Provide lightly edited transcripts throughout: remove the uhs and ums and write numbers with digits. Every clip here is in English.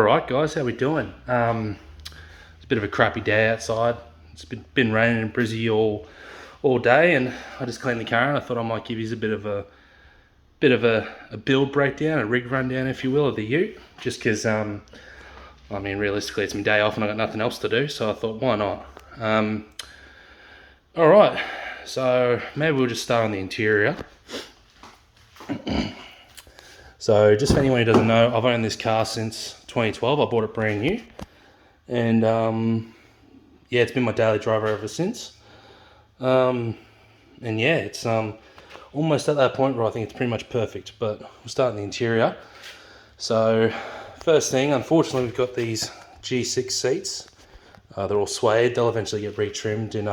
Alright guys, how we doing? It's a bit of a crappy day outside. It's been raining in Brizzy all day, and I just cleaned the car and I thought I might give you a bit of a build breakdown, a rig rundown if you will, of the ute, just because I mean realistically it's my day off and I got nothing else to do, so I thought why not. Alright, so maybe we'll just start on the interior. So just for anyone who doesn't know, I've owned this car since 2012. I bought it brand new, and yeah, it's been my daily driver ever since. And yeah, it's almost at that point where I think it's pretty much perfect, but we'll start in the interior. So first thing, unfortunately we've got these G6 seats. They're all suede. They'll eventually get retrimmed in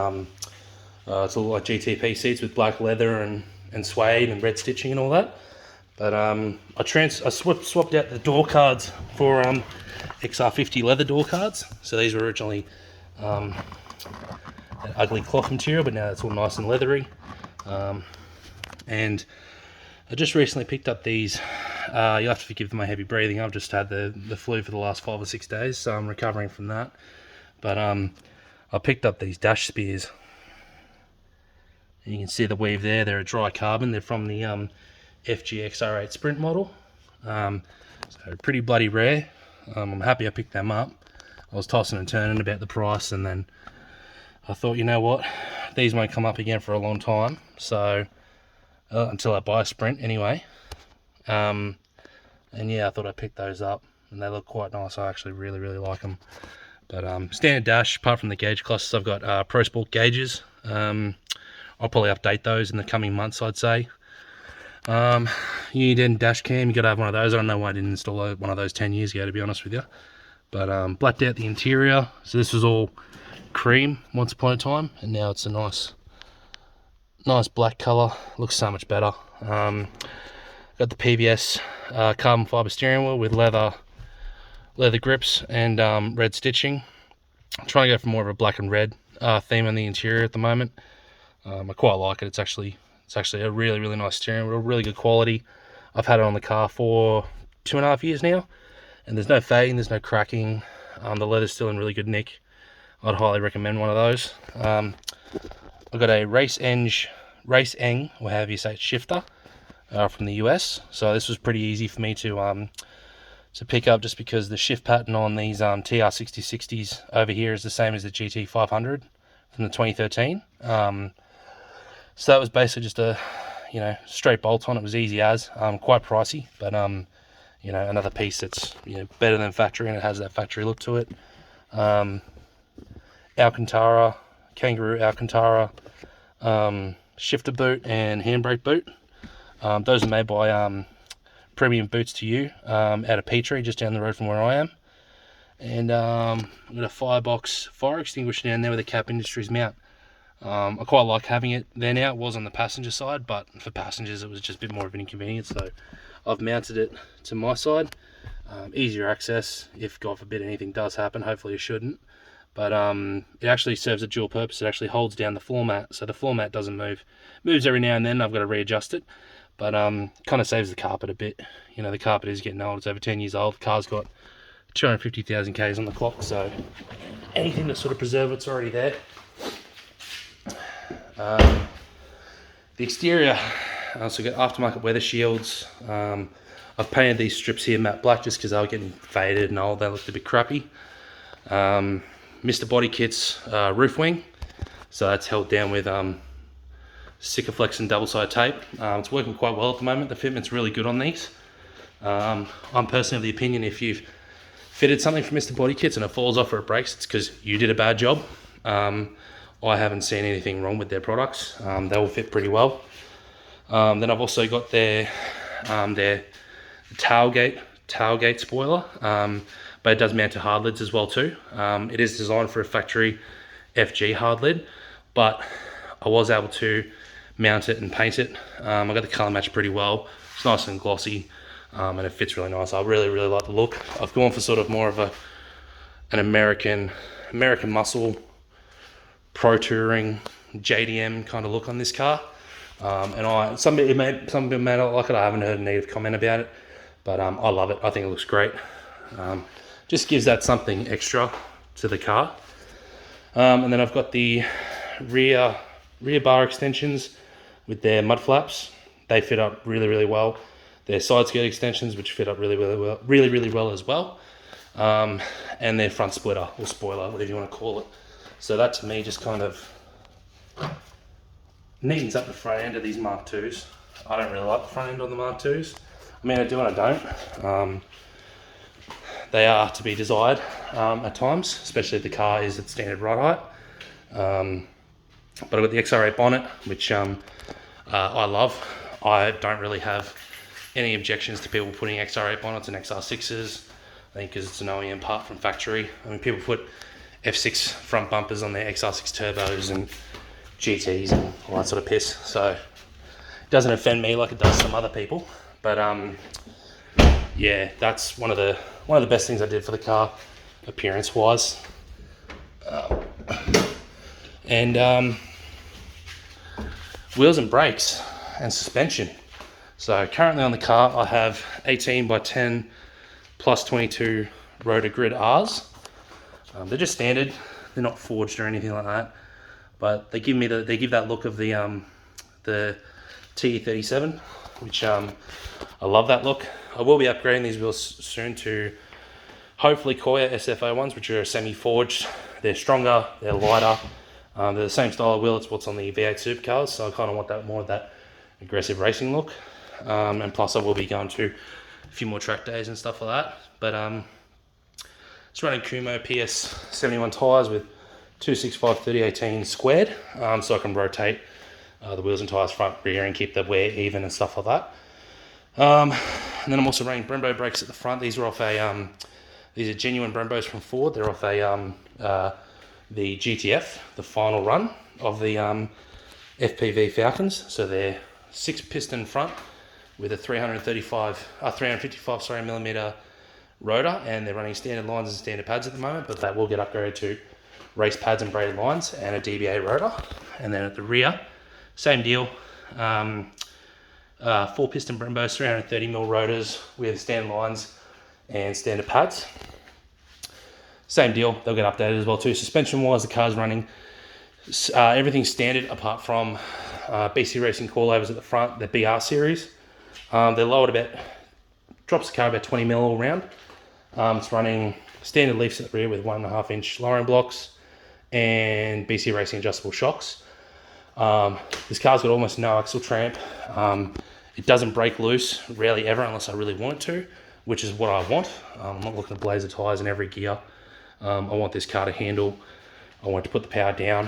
it's all like GTP seats with black leather and suede and red stitching and all that. But I swapped out the door cards for XR6 leather door cards. So these were originally an ugly cloth material, but now it's all nice and leathery. And I just recently picked up these. You'll have to forgive my heavy breathing. I've just had the flu for the last 5 or 6 days, so I'm recovering from that. But I picked up these dash spears. And you can see the weave there. They're a dry carbon. They're from the FG XR6 Sprint model. So pretty bloody rare. I'm happy I picked them up. I was tossing and turning about the price, and then I thought, you know what, these won't come up again for a long time, so until I buy a Sprint anyway. And yeah, I thought I'd pick those up, and they look quite nice. I actually really like them. But standard dash, apart from the gauge clusters, I've got Pro Sport gauges. I'll probably update those in the coming months, I'd say. You need a dash cam, you gotta have one of those. I don't know why I didn't install one of those 10 years ago, to be honest with you. But blacked out the interior. So this was all cream once upon a time, and now it's a nice black color. Looks so much better. Got the PVS carbon fiber steering wheel with leather grips and red stitching. I'm trying to go for more of a black and red theme on the interior at the moment. I quite like it. It's actually a really nice steering wheel, really good quality. I've had it on the car for 2.5 years now, and there's no fading, there's no cracking. The leather's still in really good nick. I'd highly recommend one of those. I've got a Race Eng, or however you say it, shifter from the US. So this was pretty easy for me to pick up, just because the shift pattern on these TR6060s over here is the same as the GT500 from the 2013. So that was basically just a, straight bolt on. It was easy as, quite pricey, but another piece that's better than factory, and it has that factory look to it. Alcantara, Kangaroo Alcantara, shifter boot and handbrake boot. Those are made by Premium Boots to You out of Petrie, just down the road from where I am. And I've got a Firebox fire extinguisher down there with a Cap Industries mount. I quite like having it there now. It was on the passenger side, but for passengers it was just a bit more of an inconvenience, so I've mounted it to my side. Easier access if, God forbid, anything does happen. Hopefully it shouldn't. But it actually serves a dual purpose. It actually holds down the floor mat, so the floor mat doesn't move. It moves every now and then. I've got to readjust it, but kind of saves the carpet a bit. The carpet is getting old. It's over 10 years old. The car's got 250,000 Ks on the clock, so anything to sort of preserve it's already there. The exterior, I also got aftermarket weather shields. I've painted these strips here matte black just because they were getting faded and old. They looked a bit crappy. Mr. Body Kit's roof wing, so that's held down with Sikaflex and double-sided tape. It's working quite well at the moment. The fitment's really good on these. I'm personally of the opinion, if you've fitted something from Mr. Body Kits and it falls off or it breaks, it's because you did a bad job. I haven't seen anything wrong with their products. They will fit pretty well. Then I've also got their tailgate spoiler, but it does mount to hard lids as well too. It is designed for a factory FG hard lid, but I was able to mount it and paint it. I got the color match pretty well. It's nice and glossy, and it fits really nice. I really like the look. I've gone for sort of more of an American muscle, pro touring, JDM kind of look on this car. And some people may not like it. I haven't heard a negative comment about it, but I love it. I think it looks great. just gives that something extra to the car. And then I've got the rear bar extensions with their mud flaps. They fit up really well. Their side skirt extensions, which fit up really well as well. And their front splitter or spoiler, whatever you want to call it. So that to me just kind of neatens up the front end of these Mark IIs. I don't really like the front end on the Mark IIs. I mean, I do and I don't. They are to be desired at times, especially if the car is at standard ride height. But I've got the XR8 bonnet, which I love. I don't really have any objections to people putting XR8 bonnets and XR6s. I think because it's an OEM part from factory. I mean, people put F6 front bumpers on their XR6 turbos and GTs and all that sort of piss. So it doesn't offend me like it does some other people. But yeah, that's one of the best things I did for the car, appearance-wise. And wheels and brakes and suspension. So currently on the car, I have 18 by 10 plus 22 rotor grid R's. They're just standard. They're not forged or anything like that. But they give that look of the TE37, which I love that look. I will be upgrading these wheels soon to hopefully Koya SFO ones, which are semi-forged. They're stronger, they're lighter. They're the same style of wheel as what's on the V8 supercars, so I kind of want that more of that aggressive racing look. And plus I will be going to a few more track days and stuff like that. But it's running Kumo PS71 tyres with 265/30/18 squared, so I can rotate the wheels and tyres front, rear, and keep the wear even and stuff like that. And then I'm also running Brembo brakes at the front. These are off these are genuine Brembos from Ford. They're off the GTF, the final run of the FPV Falcons. So they're 6-piston front with a 355 millimeter rotor, and they're running standard lines and standard pads at the moment, but that will get upgraded to race pads and braided lines and a DBA rotor. And then at the rear, same deal. 4-piston Brembos, 330mm rotors with standard lines and standard pads. Same deal, they'll get updated as well too. Suspension wise, the car's running everything's standard apart from BC Racing coilovers at the front, the BR series. They're lowered drops the car about 20mm all round. It's running standard leafs at the rear with 1.5-inch lowering blocks and BC Racing adjustable shocks. This car's got almost no axle tramp. It doesn't break loose, rarely ever, unless I really want it to, which is what I want. I'm not looking to blaze the tyres in every gear. I want this car to handle. I want it to put the power down,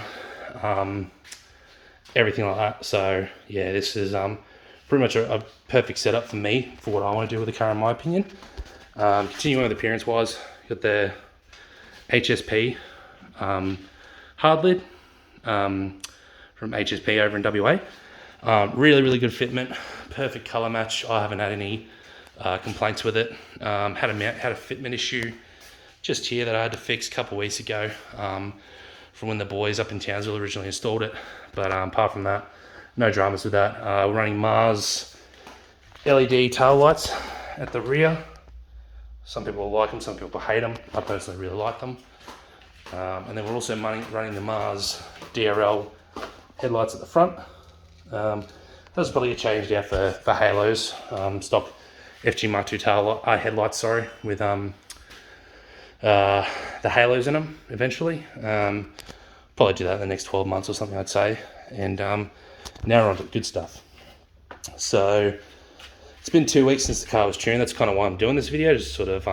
everything like that. So yeah, this is pretty much a perfect setup for me for what I want to do with the car, in my opinion. Continuing with appearance wise, got the HSP hard lid from HSP over in WA. Really good fitment, perfect color match. I haven't had any complaints with it. Had a fitment issue just here that I had to fix a couple of weeks ago from when the boys up in Townsville originally installed it. But apart from that, no dramas with that. We're running Mars LED tail lights at the rear. Some people like them, some people hate them. I personally really like them. And then we're also running the Mars DRL headlights at the front. That's probably a change there for halos. Stock FG Mark II headlights, sorry, with the halos in them eventually. Probably do that in the next 12 months or something, I'd say. And now we're on to the good stuff. So it's been 2 weeks since the car was tuned. That's kind of why I'm doing this video, just sort of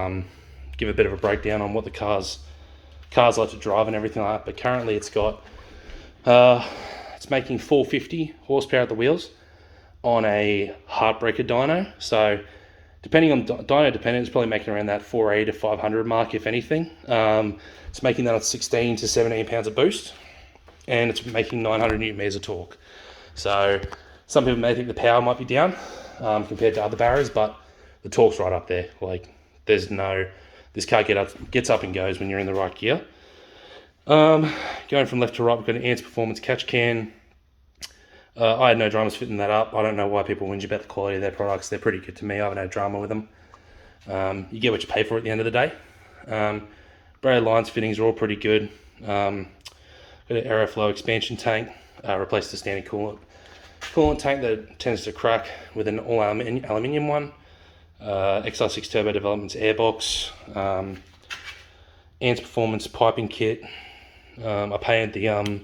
give a bit of a breakdown on what the cars like to drive and everything like that. But currently it's got it's making 450 horsepower at the wheels on a heartbreaker dyno. So depending on dyno dependent, it's probably making around that 480 to 500 mark, if anything. It's making that on 16 to 17 pounds of boost, and it's making 900 newton meters of torque. So some people may think the power might be down compared to other barriers, but the torque's right up there. Like this car gets up and goes when you're in the right gear. Going from left to right, we've got an Ants Performance catch can. I had no dramas fitting that up. I don't know why people whinge about the quality of their products. They're pretty good to me. I haven't had drama with them. You get what you pay for at the end of the day. Braided lines fittings are all pretty good. Got an aeroflow expansion tank. Replaced the standard coolant tank that tends to crack with an all aluminium one. XR6 Turbo Developments airbox. Ants Performance piping kit. I painted the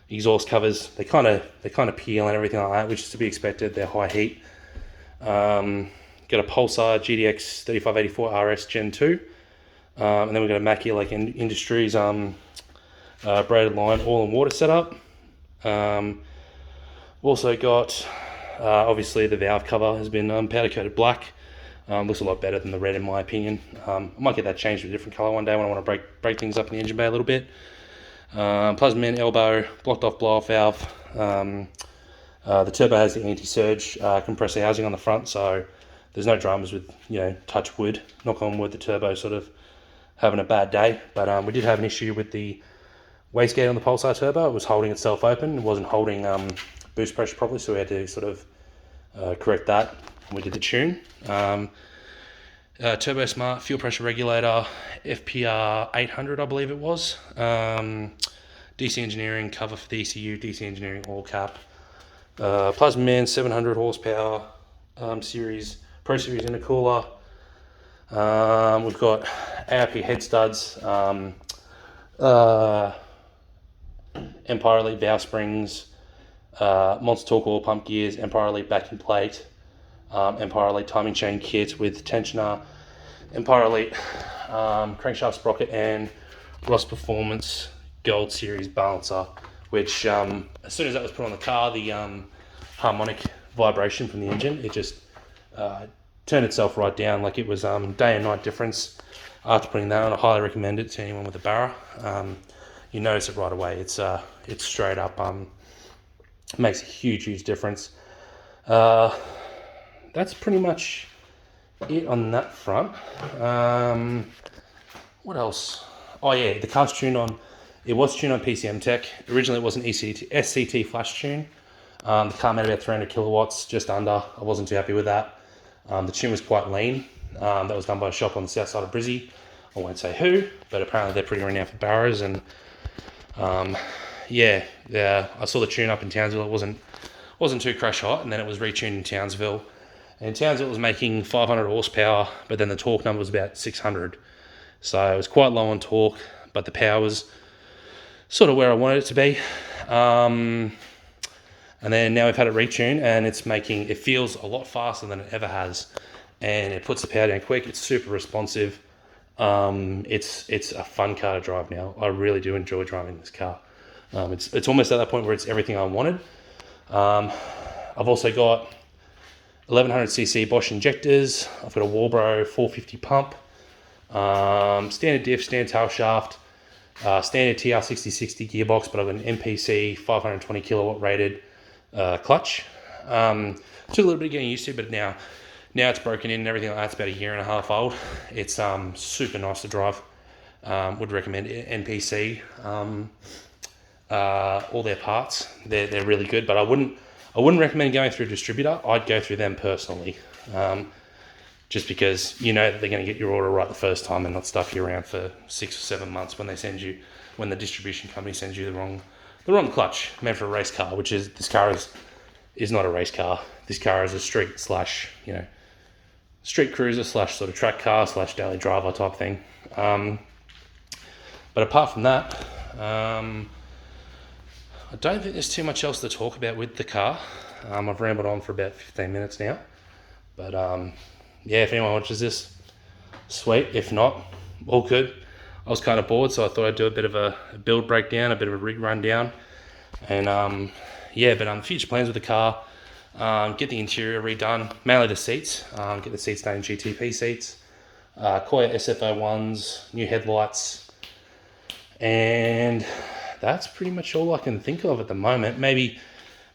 exhaust covers. They kind of peel and everything like that, which is to be expected. They're high heat. Got a Pulsar GDX 3584 RS Gen 2. And then we've got a Mackie Lake Industries braided line oil and water setup. Also got, obviously the valve cover has been powder coated black. Looks a lot better than the red in my opinion. I might get that changed to a different colour one day when I want to break things up in the engine bay a little bit. Plasma man elbow, blocked off blow off valve. The turbo has the anti-surge compressor housing on the front, so there's no dramas with, touch wood, knock on wood, the turbo sort of having a bad day. But we did have an issue with the wastegate on the Pulsar turbo. It was holding itself open. It wasn't holding boost pressure properly, so we had to sort of correct that. We did the tune. Turbo Smart fuel pressure regulator, FPR 800 I believe it was. DC Engineering cover for the ECU, DC Engineering oil cap. Plasma Man 700 horsepower series, Pro Series intercooler. We've got ARP head studs, Empire Elite valve springs, Monster Torque oil pump gears, Empire Elite backing plate, Empire Elite timing chain kit with tensioner, Empire Elite crankshaft sprocket, and Ross Performance Gold Series balancer, which as soon as that was put on the car, the harmonic vibration from the engine, it just turned itself right down. Like it was day and night difference after putting that on. I highly recommend it to anyone with a Barra. You notice it right away. It's straight up makes a huge difference. That's pretty much it on that front. What else? Oh yeah, the car's tuned on. It was tuned on PCM Tech. Originally it was an SCT flash tune. The car made about 300 kilowatts, just under. I wasn't too happy with that. The tune was quite lean. That was done by a shop on the south side of Brizzy. I won't say who, but apparently they're pretty renowned for barrows. And yeah, I saw the tune up in Townsville. It wasn't too crash hot, and then it was retuned in Townsville. And Townsville was making 500 horsepower, but then the torque number was about 600. So it was quite low on torque, but the power was sort of where I wanted it to be. And then now we've had it retuned, and it feels a lot faster than it ever has. And it puts the power down quick. It's super responsive. It's a fun car to drive now. I really do enjoy driving this car. It's almost at that point where it's everything I wanted. I've also got 1100cc Bosch injectors. I've got a Walbro 450 pump. Standard diff, standard tail shaft. Standard TR6060 gearbox, but I've got an MPC 520 kilowatt rated clutch. Took a little bit of getting used to, but now it's broken in and everything like that. It's about 1.5 years old. It's super nice to drive. Would recommend NPC. All their parts, they're really good, but I wouldn't recommend going through a distributor. I'd go through them personally, just because you know that they're going to get your order right the first time and not stuff you around for 6 or 7 months when the distribution company sends you the wrong clutch meant for a race car, which is this car is not a race car. This car is a street cruiser / sort of track car / daily driver type thing. But apart from that, I don't think there's too much else to talk about with the car. I've rambled on for about 15 minutes now. But yeah, if anyone watches this, sweet. If not, all good. I was kind of bored, so I thought I'd do a bit of a build breakdown, a bit of a rig rundown. And yeah, but future plans with the car, get the interior redone, mainly the seats. Get the seats done in GTP seats. Koya SFO1s, new headlights. And that's pretty much all I can think of at the moment. Maybe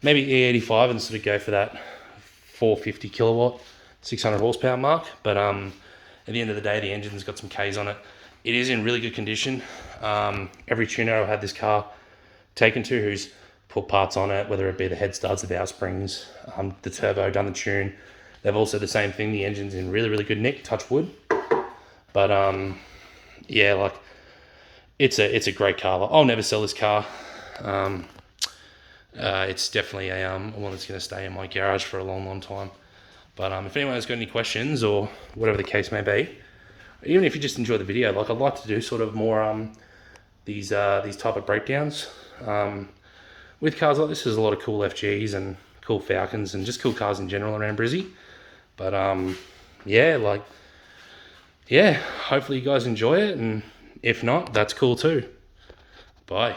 E85 and sort of go for that 450 kilowatt, 600 horsepower mark. But at the end of the day, the engine's got some Ks on it. It is in really good condition. Every tuner I've had this car taken to who's put parts on it, whether it be the head studs, the valve springs, the turbo, done the tune, they've all said the same thing. The engine's in really good nick, touch wood. But yeah, like it's a great car. I'll never sell this car. It's definitely a one that's going to stay in my garage for a long time. But if anyone has got any questions or whatever the case may be, even if you just enjoy the video, like I'd like to do sort of more these type of breakdowns with cars like this. There's a lot of cool FGs and cool Falcons and just cool cars in general around Brizzy. But yeah, hopefully you guys enjoy it, and if not, that's cool too. Bye.